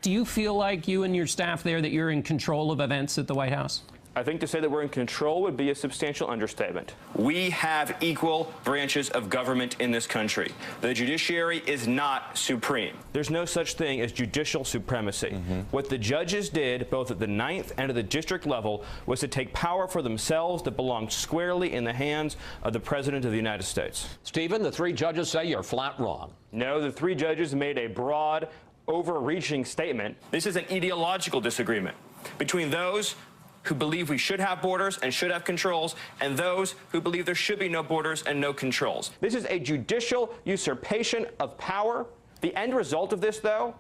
Do you feel like you and your staff there that you're in control of events at the White House? I think to say that we're in control would be a substantial understatement. We have equal branches of government in this country. The judiciary is not supreme. There's no such thing as judicial supremacy. What the judges did, both at the 9th and at the district level, was to take power for themselves that belonged squarely in the hands of the President of the United States. Stephen, the 3 judges say you're flat wrong. No, the 3 judges made a broad, overreaching statement. This is an ideological disagreement between those who believe we should have borders and should have controls, and those who believe there should be no borders and no controls. This is a judicial usurpation of power. The end result of this, though,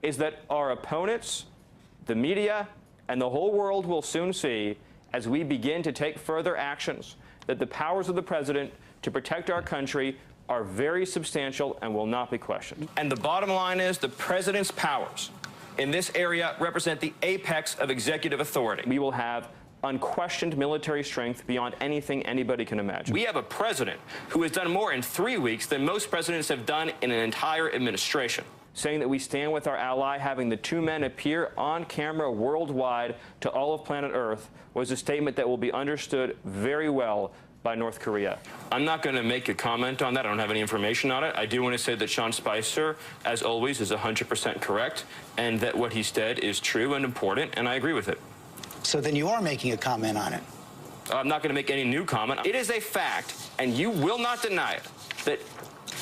is that our opponents, the media, and the whole world will soon see, as we begin to take further actions, that the powers of the president to protect our country are very substantial and will not be questioned. And the bottom line is the president's powers in this area represent the apex of executive authority. We will have unquestioned military strength beyond anything anybody can imagine. We have a president who has done more in 3 weeks than most presidents have done in an entire administration. Saying that we stand with our ally, having the 2 men appear on camera worldwide to all of planet Earth, was a statement that will be understood very well by North Korea. I'm not going to make a comment on that. I don't have any information on it. I do want to say that Sean Spicer, as always, is 100% correct, and that what he said is true and important, and I agree with it. So then you are making a comment on it? I'm not going to make any new comment. It is a fact, and you will not deny it, that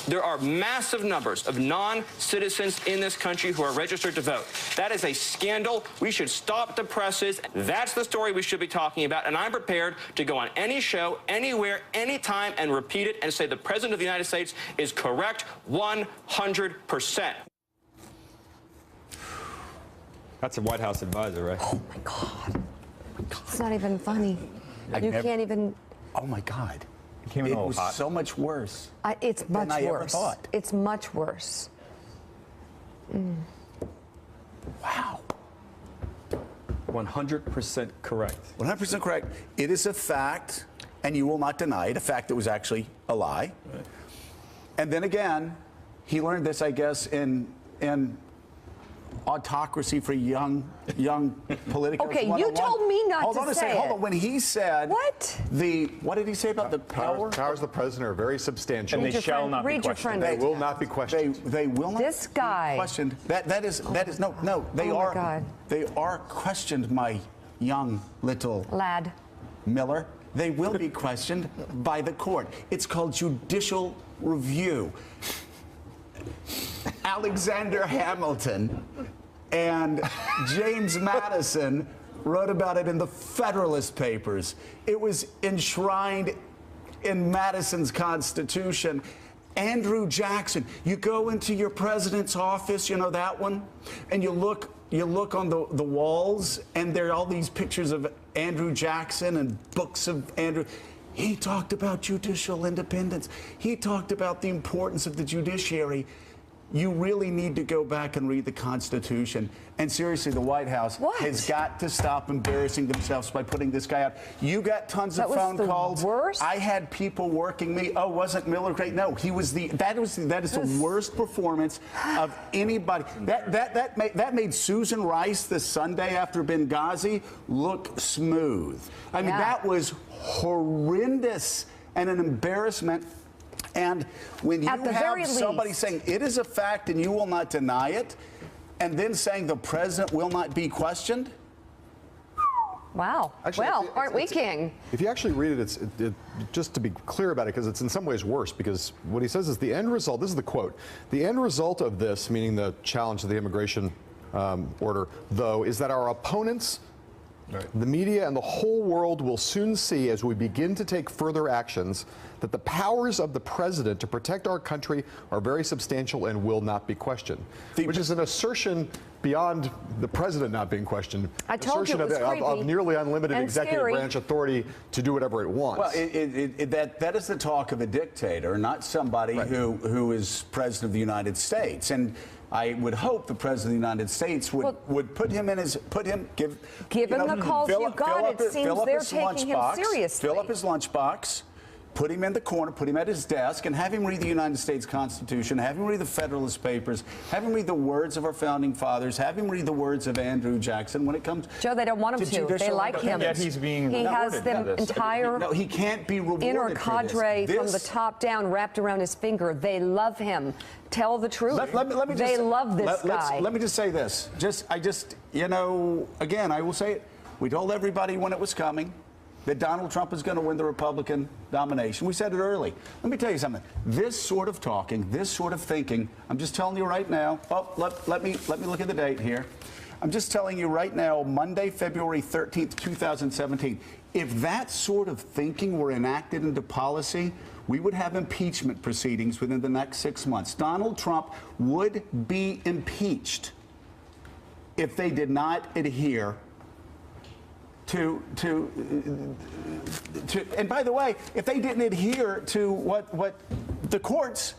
there are massive numbers of non-citizens in this country who are registered to vote. That is a scandal. We should stop the presses. That's the story we should be talking about, and I'm prepared to go on any show, anywhere, anytime, and repeat it and say the President of the United States is correct 100%. That's a White House advisor, right? Oh, my God. It's not even funny. You can't even... Oh, my God. It was so much worse. It's much than I ever worse. thought. It's much worse. Wow. 100% correct. 100% correct. It is a fact, and you will not deny it, a fact that was actually a lie. Right. And then again, he learned this, I guess, in autocracy for young politicals. Okay, you told me not to say it. Hold on a second. Hold on. When he said what did he say about the power? Powers of the president are very substantial. And they shall not be questioned. They will not be questioned. They will not this guy. be questioned. That is no. They oh are. My God. They are questioned, my young little lad. Miller. They will be questioned by the court. It's called judicial review. Alexander Hamilton and James Madison wrote about it in the Federalist Papers. It was enshrined in Madison's Constitution. Andrew Jackson, you go into your president's office, you know that one, and you look on the walls, and there are all these pictures of Andrew Jackson and books of Andrew. He talked about judicial independence. He talked about the importance of the judiciary. You really need to go back and read the Constitution. And seriously, the White House has got to stop embarrassing themselves by putting this guy out. You got tons of phone calls. Worst? I had people working me. Oh, wasn't Miller great? No, he was that is the worst performance of anybody. That made Susan Rice the Sunday after Benghazi look smooth. I mean, that was horrendous and an embarrassment. And when you have somebody saying it is a fact and you will not deny it, and then saying the president will not be questioned. Wow. Actually, well, aren't we king? If you actually read it, just to be clear about it, because it's in some ways worse, because what he says is the end result, this is the quote, the end result of this, meaning the challenge to the immigration order, though, is that our opponents, the media, and the whole world will soon see, as we begin to take further actions, that the powers of the president to protect our country are very substantial and will not be questioned. Which is an assertion beyond the president not being questioned. I told you it was creepy of nearly unlimited and executive scary. branch authority to do whatever it wants. Well, that is the talk of a dictator, not somebody who is president of the United States. And I would hope the president of the United States would put him in his give him the calls you got. It seems they're taking him seriously. Fill up his lunchbox, put him in the corner, put him at his desk, and have him read the United States Constitution, have him read the Federalist Papers, have him read the words of our founding fathers, have him read the words of Andrew Jackson when it comes Joe, they don't want him to. They judicial like him. Yet he's being He has rewarded them for this. entire No, he can't be rewarded inner for cadre this. from the top down wrapped around his finger. They love him. Tell the truth. Let me just, they love this guy. Let me just say this. You know, again, I will say it. We told everybody when it was coming that Donald Trump is going to win the Republican nomination. We said it early. Let me tell you something. This sort of talking, this sort of thinking, I'm just telling you right now. Oh, let me look at the date here. I'm just telling you right now, Monday, February 13th, 2017. If that sort of thinking were enacted into policy, we would have impeachment proceedings within the next 6 months. Donald Trump would be impeached if they did not adhere to and by the way, if they didn't adhere to what the courts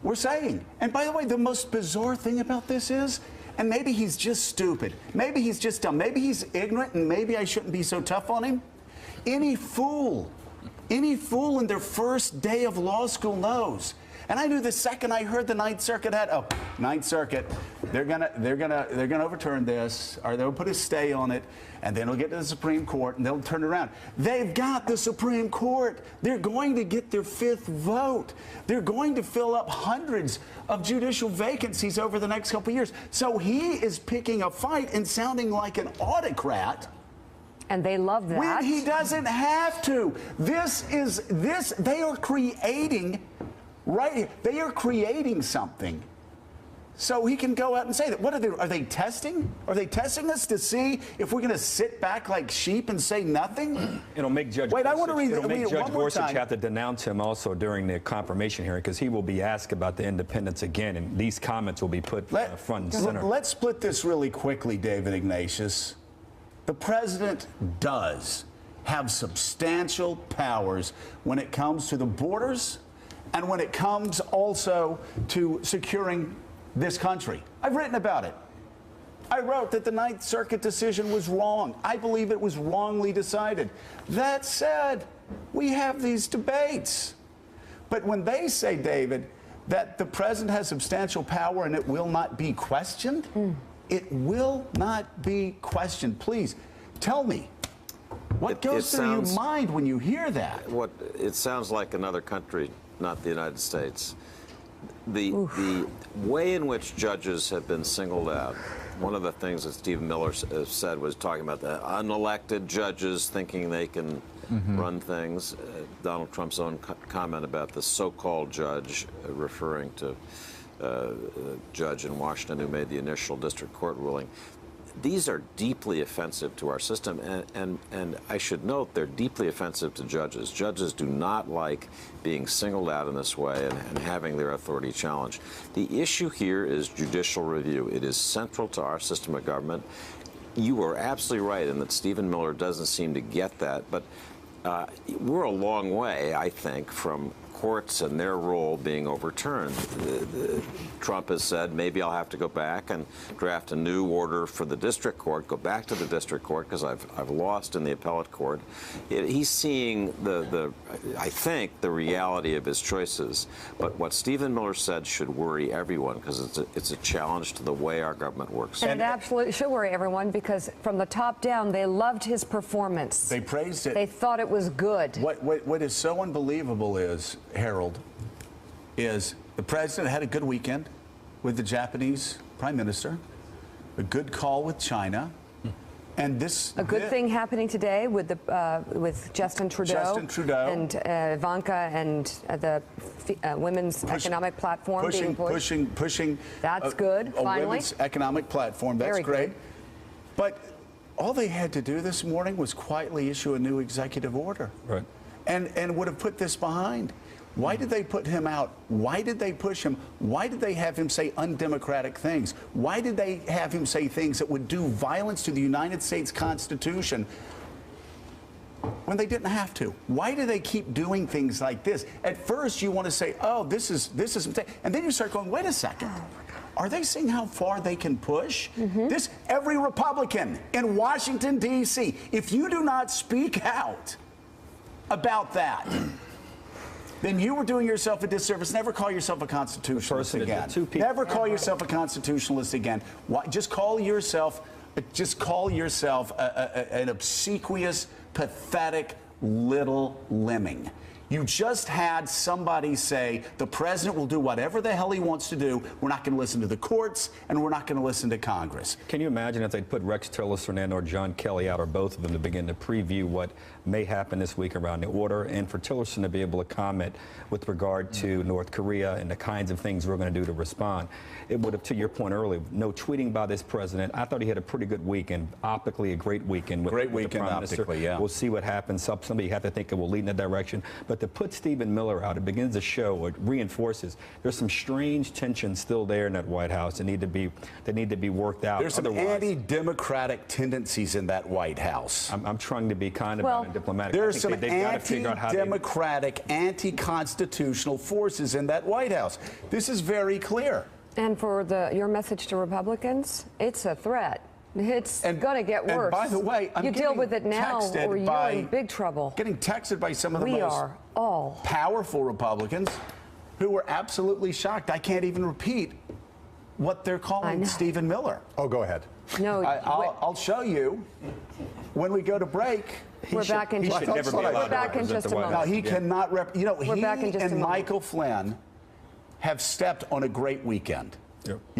were saying. And by the way, the most bizarre thing about this is, and maybe he's just stupid, maybe he's just dumb, maybe he's ignorant, and maybe I shouldn't be so tough on him. Any fool in their first day of law school knows. And I knew the second I heard the Ninth Circuit had, Ninth Circuit, they're gonna overturn this, or they'll put a stay on it, and then it'll get to the Supreme Court, and they'll turn it around. They've got the Supreme Court. They're going to get their 5th vote. They're going to fill up hundreds of judicial vacancies over the next couple of years. So he is picking a fight and sounding like an autocrat. And they love that. When he doesn't have to. They are creating, right here, they are creating something. So he can go out and say that. What are they testing? Are they testing us to see if we're going to sit back like sheep and say nothing? It'll make Judge Wait, I want to read It'll make Judge one more Gorsuch time. have to denounce him also during the confirmation hearing, because he will be asked about the independence again, and these comments will be put front and center. Let's split this really quickly, David Ignatius. The president does have substantial powers when it comes to the borders and when it comes also to securing this country. I've written about it. I wrote that the Ninth Circuit decision was wrong. I believe it was wrongly decided. That said, we have these debates. But when they say, David, that the president has substantial power and it will not be questioned, it will not be questioned. Please, tell me, what goes through your mind when you hear that? It sounds like another country, not the United States. The way in which judges have been singled out, one of the things that Stephen Miller said was talking about the unelected judges thinking they can run things. Donald Trump's own comment about the so-called judge, referring to a judge in Washington who made the initial district court ruling. These are deeply offensive to our system, and I should note they're deeply offensive to judges. Judges do not like being singled out in this way and having their authority challenged. The issue here is judicial review. It is central to our system of government. You were absolutely right in that Stephen Miller doesn't seem to get that, but we're a long way, I think, from courts and their role being overturned. Trump has said, maybe I'll have to go back and draft a new order for the district court, go back to the district court because I've lost in the appellate court. He's seeing I think, the reality of his choices. But what Stephen Miller said should worry everyone because it's a challenge to the way our government works. And it absolutely should worry everyone because from the top down, they loved his performance. They praised it. They thought it was good. What is so unbelievable is, Harold, is the president had a good weekend with the Japanese prime minister, a good call with China, and a good thing happening today with Justin Trudeau, and Ivanka and the women's economic platform being pushed. Pushing. That's good. A finally, women's economic platform. That's Very great. good. But all they had to do this morning was quietly issue a new executive order, Right. and would have put this behind. Why did they put him out? Why did they push him? Why did they have him say undemocratic things? Why did they have him say things that would do violence to the United States Constitution when they didn't have to? Why do they keep doing things like this? At first, you want to say, oh, this is and then you start going, wait a second. Are they seeing how far they can push? Every Republican in Washington, D.C., if you do not speak out about that, then you were doing yourself a disservice. Never call yourself a constitutionalist again. Never call yourself a constitutionalist again. Why, just call yourself an obsequious, pathetic little lemming. You just had somebody say the president will do whatever the hell he wants to do. We're not going to listen to the courts, and we're not going to listen to Congress. Can you imagine if they'd put Rex Tillerson or John Kelly out, or both of them, to begin to preview what may happen this week around the order, and for Tillerson to be able to comment with regard to North Korea and the kinds of things we're going to do to respond? It would have, to your point earlier, no tweeting by this president. I thought he had a pretty good weekend, optically a great weekend. With the Prime Minister. Yeah. We'll see what happens. Somebody you have to think it will lead in that direction. But to put Stephen Miller out, it begins to show, or reinforces, there's some strange tensions still there in that White House that need to be worked out. There's some anti-democratic tendencies in that White House. I'm trying to be kind about it, diplomatic. There's some anti-democratic, anti-constitutional forces in that White House. This is very clear. And for your message to Republicans, it's a threat. It's going to get worse. And by the way, you deal with it now, or you're in big trouble. Getting texted by some of the most powerful Republicans who were absolutely shocked. I can't even repeat what they're calling Stephen Miller. Oh, go ahead. No, I'll show you when we go to break. We're back in just a moment. We're back in just a moment. No, he cannot he and Michael Flynn have stepped on a great weekend. Yep.